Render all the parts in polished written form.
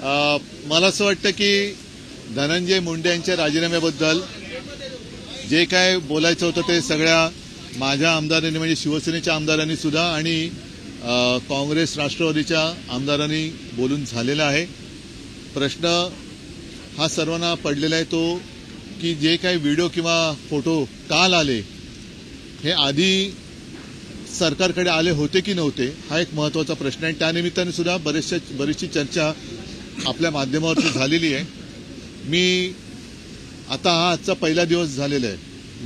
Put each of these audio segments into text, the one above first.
मला असं वाटतं की धनंजय मुंडे यांच्या राजीनाम्याबद्दल जे काय बोलायचं होतं ते सगळ्या माझ्या आमदारांनी म्हणजे शिवसेनेच्या आमदारांनी सुद्धा आणि काँग्रेस राष्ट्रवादीच्या आमदारांनी बोलून झालेला आहे। प्रश्न हा सर्वांना पडलेला आहे तो की जे काही व्हिडिओ किंवा फोटो काल आले हे आधी सरकारकडे आले होते की नव्हते हा एक महत्त्वाचा प्रश्न आहे। त्यानिमित्ताने सुद्धा बरीचशी चर्चा आपल्या माध्यमावरती झालेली आहे। मी आता हा आजचा पहिला दिवस झालेला आहे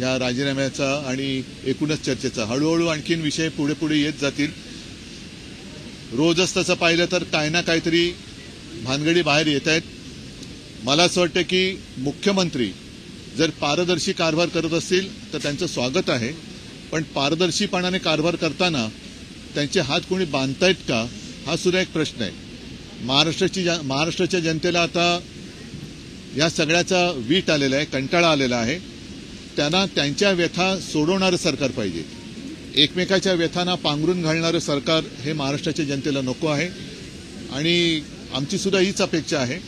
या राजीनाम्याचा आणि एकूणच चर्चेचा। हळूहळू आणखीन विषय पुढे पुढे येत जातील। रोजच तसं पाहिलं तर काही ना काहीतरी भानगडी बाहेर येत आहेत। मला असं वाटतं की मुख्यमंत्री जर पारदर्शी कारभार करत असतील तर त्यांचं स्वागत आहे, पण पारदर्शीपणाने कारभार करताना त्यांचे हात कोणी बांधतायत का हा सुद्धा एक प्रश्न आहे। महाराष्ट्राच्या जनतेला आता या सगळ्याचा वीट आलेला आहे, कंटाळा आलेला आहे। त्यांना त्यांच्या व्यथा सोडवणारं सरकार पाहिजे। एकमेकाच्या व्यथांना पांघरून घालणारं सरकार हे महाराष्ट्राच्या जनतेला नको आहे। आणि आमची सुद्धा हीच अपेक्षा आहे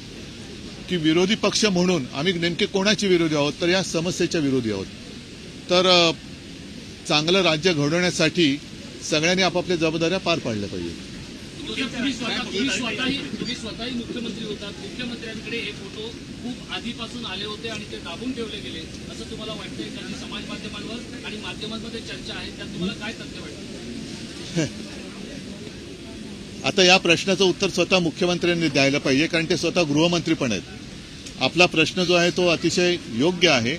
की विरोधी पक्ष म्हणून आम्ही नेमके कोणाचे विरोधी आहोत तर या समस्येच्या विरोधी आहोत। तर चांगलं राज्य घडवण्यासाठी सगळ्यांनी आपापल्या जबाबदाऱ्या पार पाडल्या पाहिजे। तुम्ही स्वतःही मुख्यमंत्री होतात, मुख्यमंत्र्यांकडे हे फोटो खूप आधीपासून आले होते आणि ते दाबून ठेवले गेले असं तुम्हाला वाटतंय? कारण समाज माध्यमांवर आणि माध्यमांमध्ये चर्चा आहे, त्यात तुम्हाला काय तथ्य वाटतं? आता या प्रश्नाचं उत्तर स्वतः मुख्यमंत्र्यांनी द्यायला पाहिजे, कारण ते स्वतः गृहमंत्री पण आहेत। आपला प्रश्न जो आहे तो अतिशय योग्य आहे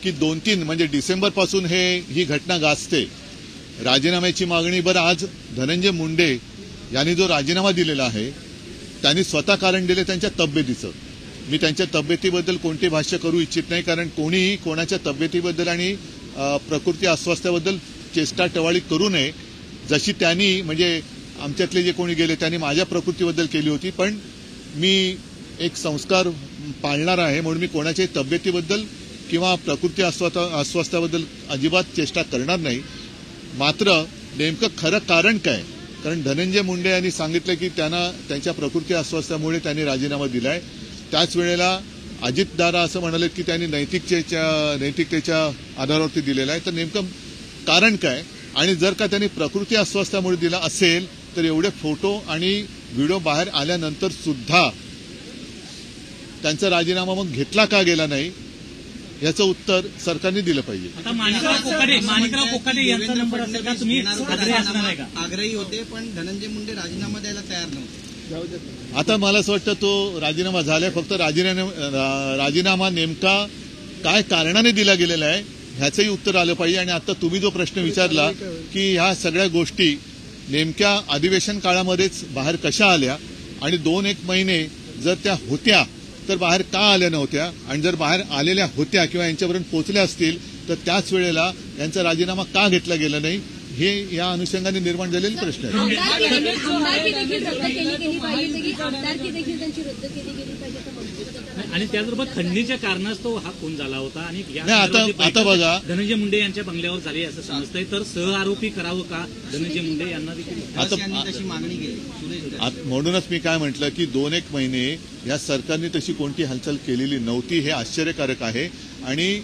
की 2-3 म्हणजे डिसेंबरपासून ही घटना गाजते। राजीनाम्याची मागणी बरं आज धनंजय मुंडे यांनी जो राजीनामा दिलेला आहे त्यांनी स्वतः कारण दिले त्यांच्या तब्येतीचं। मी त्यांच्या तब्येतीबद्दल कोणते भाष्य करू इच्छित नाही, कारण कोणीही कोणाच्या तब्येतीबद्दल आणि प्रकृती अस्वास्थ्याबद्दल चेष्टा टवाळी करू नये। जशी त्यांनी म्हणजे आमच्यातले जे कोणी गेले त्यांनी माझ्या प्रकृतीबद्दल केली होती, पण मी एक संस्कार पाळणार आहे म्हणून मी कोणाच्याही तब्येतीबद्दल किंवा प्रकृती अस्वास्थ्याबद्दल अजिबात चेष्टा करणार नाही। मात्र नेमकं खरं कारण काय? कारण धनंजय मुंडे यांनी सांगितलं की त्यांना त्यांच्या प्रकृती अस्वास्थ्यामुळे त्यांनी राजीनामा दिलाय। त्याच वेळेला अजितदादा असं म्हणाले की त्यांनी नैतिकतेच्या आधारावरती दिलेला आहे। तर नेमकं कारण काय? आणि जर का त्यांनी प्रकृती अस्वास्थ्यामुळे दिला असेल तर एवढे फोटो आणि व्हिडिओ बाहेर आल्यानंतर सुद्धा त्यांचा राजीनामा मग घेतला का गेला नाही याचं उत्तर सरकारने दिलं पाहिजे। आता माणिकराव कोकाटे यांचा नंबर असेल का? तुम्ही आग्रही होते पण धनंजय मुंडे राजीनामा द्यायला तयार नव्हते। आता मला असं वाटतं तो राजीनामा झालाय, फक्त राजीनामा नेमका काय कारणाने दिला गेलेला आहे ह्याचंही उत्तर आलं पाहिजे। आणि आता तुम्ही जो प्रश्न विचारला की ह्या सगळ्या गोष्टी नेमक्या अधिवेशन काळामध्येच बाहेर कशा आल्या आणि 2-1 महिने जर त्या होत्या तर बाहेर का आल्या नव्हत्या, आणि जर बाहेर आलेल्या होत्या किंवा यांच्यापर्यंत पोहोचल्या असतील तर त्याच वेळेला यांचा राजीनामा का घेतला गेला नाही हे या अनुषंगाने निर्माण झालेले प्रश्न आहेत। आणि त्याचबरोबर खंडणीच्या कारणास्तव हा खून झाला होता आणि आता बघा धनंजय मुंडे यांच्या बंगल्यावर झाली असं समजतंय, तर सहआरोपी करावं का धनंजय मुंडे यांना देखील तशी मागणी केली। म्हणूनच मी काय म्हटलं की 2-1 महिने या सरकारने तशी कोणती हालचाल केलेली नव्हती हे आश्चर्यकारक आहे। आणि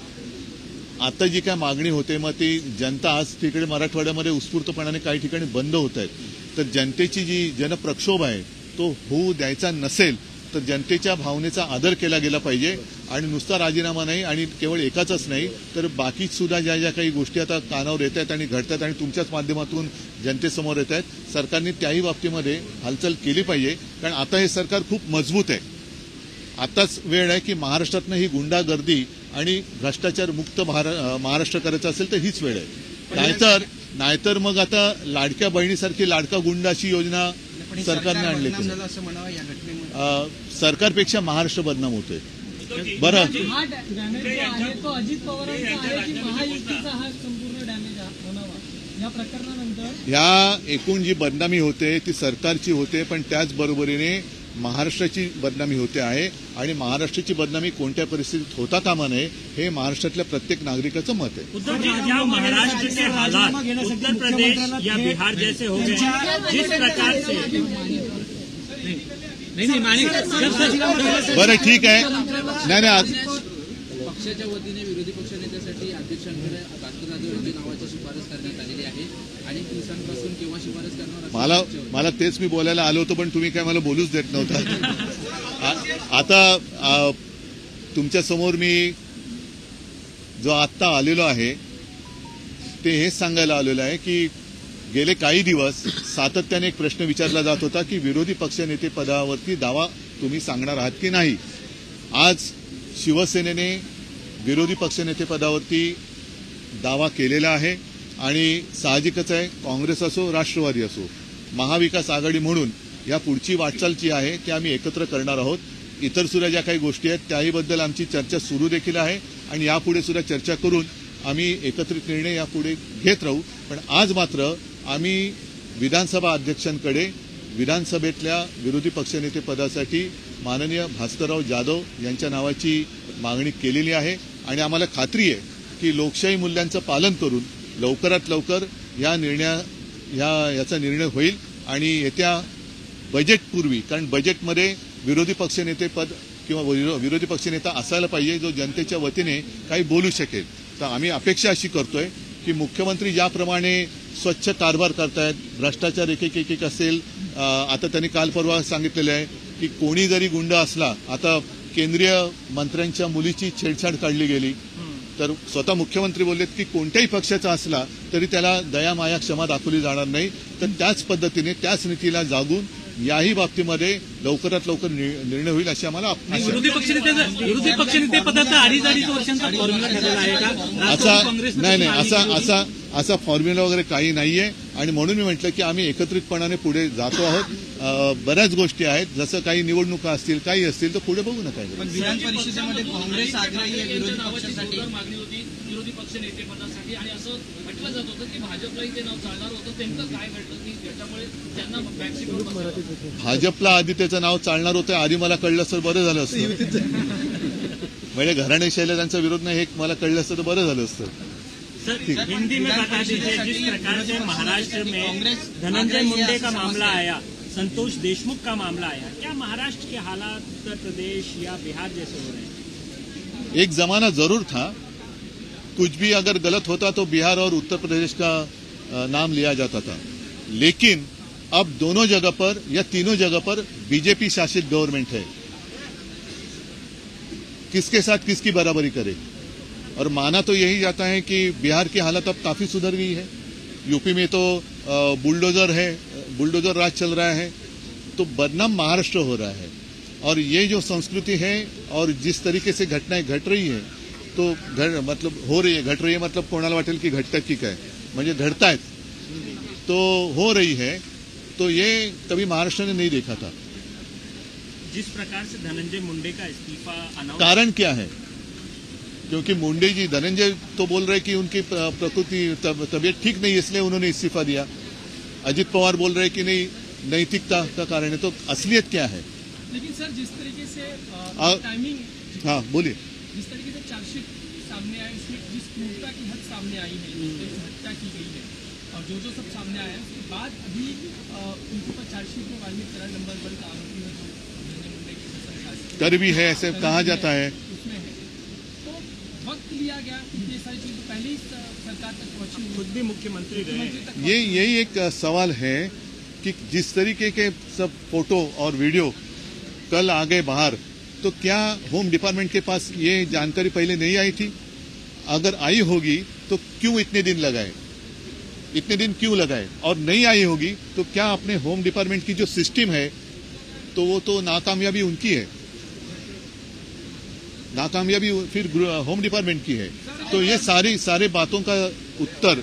आता जी काय मागणी होते मग ती जनता आज तिकडे मराठवाड्यामध्ये उत्स्फूर्तपणाने काही ठिकाणी बंद होत आहेत, तर जनतेची जी जनप्रक्षोभ आहे तो होऊ द्यायचा नसेल तर जनतेच्या भावनेचा आदर केला गेला पाहिजे। आणि नुसता राजीनामा नाही आणि केवळ एकाचाच नाही तर बाकी सुद्धा ज्या काही गोष्टी आता कानावर येत आहेत आणि घडतात आणि तुमच्याच माध्यमातून जनतेसमोर येत आहेत, सरकारने त्याही बाबतीमध्ये हालचाल केली पाहिजे। कारण आता हे सरकार खूप मजबूत आहे। आताच वेळ आहे की महाराष्ट्रातनं ही गुंडागर्दी आणि भ्रष्टाचार मुक्त महाराष्ट्र करायचा असेल तर हीच वेळ आहे। नाहीतर मग आता लाडक्या बहिणीसारखी लाडका गुंड अशी योजना सरकारने आणली सरकारपेक्षा महाराष्ट्र बदनाम होतोय। बरं अजित पवारांचा आहे की महायुतीचा हा संपूर्ण डॅमेज होणावा या प्रकरणानंतर या एकूण जी बदनामी होते ती सरकारची होते, पण त्याचबरोबरीने महाराष्ट्राची बदनामी होते आहे आणि महाराष्ट्राची बदनामी कोणत्या परिस्थितीत होता कामा नये हे महाराष्ट्रातल्या प्रत्येक नागरिकाचं मत आहे। महाराष्ट्र के हालात उत्तर प्रदेश या बिहार जैसे हो गए जिस प्रकार से नाही माणिक बरं ठीक आहे. नाही पक्षाच्या वतीने विरोधी पक्षनेत्यासाठी अध्यक्षांकडे भास्कर जाधव यांच्या नावाची शिफारस करण्यात आलेली आहे. अनेक दिवसांपासून केव्हा शिफारस करणार मला तेच मी बोलायला आलो होतो, पण तुम्ही काय मला बोलूच देत नव्हता. आता तुमच्या समोर मी जो आत्ता आलेलो आहे ते हेच सांगायला आलेलो आहे की गेले काही दिवस सातत्याने एक प्रश्न विचारला जात होता की विरोधी पक्षनेते पदावरती दावा तुम्ही सांगणार आहात की नाही. आज शिवसेनेने विरोधी पक्षनेते पदावरती दावा केलेला आहे आणि साहजिकच आहे, काँग्रेस असो राष्ट्रवादी असो, महाविकास आघाडी म्हणून या पुढची वाटचाल जी आहे ती आम्ही एकत्र करणार आहोत. इतर सुद्धा ज्या काही गोष्टी आहेत त्याहीबद्दल आमची चर्चा सुरू देखील आहे आणि यापुढे सुद्धा चर्चा करून आम्ही एकत्रित निर्णय यापुढे घेत राहू. पण आज मात्र आम्ही विधानसभा अध्यक्षांकडे विधानसभेतल्या विरोधी पक्षनेते पदासाठी माननीय भास्करराव जाधव यांच्या नावाची मागणी केलेली आहे आणि आम्हाला खात्री आहे की लोकशाही मूल्यांचं पालन करून लवकरात लवकर याचा निर्णय होईल आणि येत्या बजेटपूर्वी, कारण बजेटमध्ये विरोधी पक्षनेते पद किंवा विरोधी पक्षनेता असायला पाहिजे जो जनतेच्या वतीने काही बोलू शकेल. तर आम्ही अपेक्षा अशी करतोय की मुख्यमंत्री ज्याप्रमाणे स्वच्छ कारभार करतायत, भ्रष्टाचार एक असेल, आता त्यांनी काल परवा सांगितलेलं आहे की कोणी जरी गुंड असला, आता केंद्रीय मंत्र्यांच्या मुलीची छेडछाड काढली गेली तर स्वतः मुख्यमंत्री बोललेत की कोणत्याही पक्षाचा असला तरी त्याला दया माया क्षमा दाखवली जाणार नाही. तर त्याच पद्धतीने त्याच नीतीला जागून याही बाबतीमध्ये लवकरात लवकर निर्णय होईल अशी आम्हाला विरोधी पक्षनेते पदाचा 2.5 वर्षांचा फॉर्म्युला ठरलेला आहे का? असा फॉर्म्युला वगैरे काही नाहीये आणि म्हणून मी म्हटलं की आम्ही एकत्रितपणाने पुढे जातो आहोत. बऱ्याच गोष्टी आहेत, जसं काही निवडणुका असतील काही असतील तर पुढे बघू नका. पण विधान परिषदेमध्ये काँग्रेस आग्रही आहे विरोधी नावाची पक्षासाठी. जोरदार मागणी होती विरोधी पक्षनेते पदासाठी आणि असं म्हटलं जात होतं की भाजपलाही ते नाव चालणार होतं. नेमकं काय घडलं की त्याच्यामुळे त्यांना बॅकसीटवर बसवलं? भाजपला आधी त्याचं नाव चालणार होतं, आधी मला कळलं असतं बरं झालं असतं. म्हणजे घराणेशाहीला त्यांचा विरोध नाही हे मला कळलं असतं तर बरं झालं असतं. सर, हिंदी में बता दीजिए, जिस प्रकार से महाराष्ट्र में धनंजय मुंडे का मामला आया, संतोष देशमुख का मामला आया, क्या महाराष्ट्र के हालात उत्तर प्रदेश या बिहार जैसे हो रहे हैं? एक जमाना जरूर था, कुछ भी अगर गलत होता तो बिहार और उत्तर प्रदेश का नाम लिया जाता था, लेकिन अब दोनों जगह पर या तीनों जगह पर बीजेपी शासित गवर्नमेंट है. किसके साथ किसकी बराबरी करे? और माना तो यही जाता है कि बिहार की हालत अब काफी सुधर गई है. यूपी में तो बुलडोजर राज चल रहा है, तो बदनाम महाराष्ट्र हो रहा है. और ये जो संस्कृति है और जिस तरीके से घटनाएं घट रही है तो घट रही है मतलब कोणाला वाटेल की घटतात की काय, म्हणजे घडतायत तो हो रही है. तो ये कभी महाराष्ट्र ने नहीं देखा था. जिस प्रकार से धनंजय मुंडे का इस्तीफा अनाउंस, कारण क्या है? क्योंकि मुंडे जी, धनंजय तो बोल रहे कि उनकी प्रकृति तबीयत ठीक नहीं इसलिए उन्होंने इस्तीफा दिया. अजित पवार बोल रहे कि नहीं नैतिकता का कारण है. तो असलियत क्या है? लेकिन सर जिस तरीके से टाइमिंग, हाँ बोलिए. जिस तरीके से चार्जशीट सामने आया इसमें जिस क्रूरता की हद सामने आई है, जिस हत्या की गई है और जो सब सामने आया है उसके बाद अभी उनके ऊपर चार्जशीट में वाल्मीकि तरह नंबर 1 का आरोपी है जो धनंजय मुंडे की सरकार कर भी है ऐसे कहा जाता है. उसमें है. तो वक्त लिया गया ये सारी चीजें पहले ही सरकार तक पहुंची हुई. खुद भी मुख्यमंत्री रहे. यही एक सवाल है कि जिस तरीके के सब फोटो और वीडियो कल आ गए बाहर, तो क्या होम डिपार्टमेंट के पास ये जानकारी पहले नहीं आई थी? अगर आई होगी तो क्यों इतने दिन लगाए? और नहीं आई होगी तो क्या अपने होम डिपार्टमेंट की जो सिस्टम है तो वो तो नाकामयाबी उनकी है, नाकामयाबी फिर होम डिपार्टमेंट की है. तो ये सारे बातों का उत्तर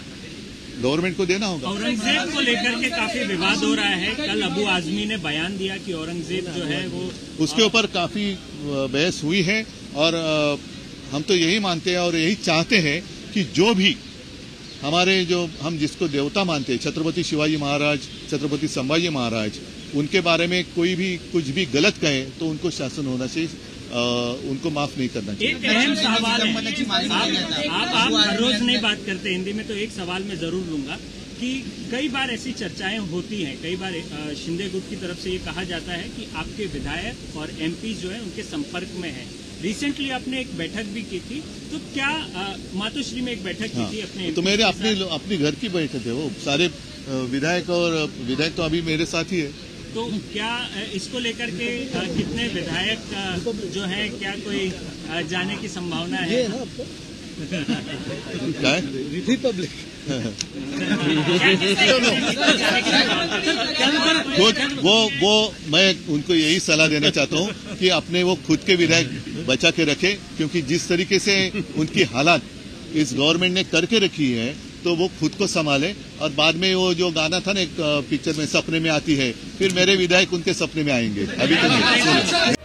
गवर्नमेंट को देना होगा. औरंगजेब को लेकर के काफी विवाद हो रहा है. कल अबू आजमी ने बयान दिया कि औरंगजेब जो है वो, उसके ऊपर काफी बहस हुई है और हम तो यही मानते हैं और यही चाहते हैं कि जो भी हम जिसको देवता मानते हैं, छत्रपति शिवाजी महाराज, छत्रपति संभाजी महाराज, उनके बारे में कोई भी कुछ भी गलत कहे तो उनको शासन होना चाहिए, उनको माफ नहीं करना चाहिए. एक अहम सवाल है, आप हर रोज नहीं बात करते हिंदी में, तो एक सवाल मैं जरूर लूंगा कि कई बार ऐसी चर्चाएं होती हैं, कई बार शिंदे गुट की तरफ से ये कहा जाता है कि आपके विधायक और एमपी जो है उनके संपर्क में है। रिसेंटली आपने एक बैठक भी की थी, तो क्या मातोश्री में एक बैठक की थी अपने तो मेरे अपनी घर की बैठक है, वो सारे विधायक तो अभी मेरे साथ ही है। तो क्या इसको लेकर के कितने विधायक जो है, क्या कोई जाने की संभावना है? क्या है? रिपब्लिक वो मैं उनको यही सलाह देना चाहता हूँ कि अपने वो खुद के विधायक बचा के रखे, क्योंकि जिस तरीके से उनकी हालात इस गवर्नमेंट ने करके रखी है तो वो खुद को संभाले। और बाद में वो जो गाना था ना एक पिक्चर में, सपने में आती है, फिर मेरे विधायक उनके सपने में आएंगे, अभी तो नहीं।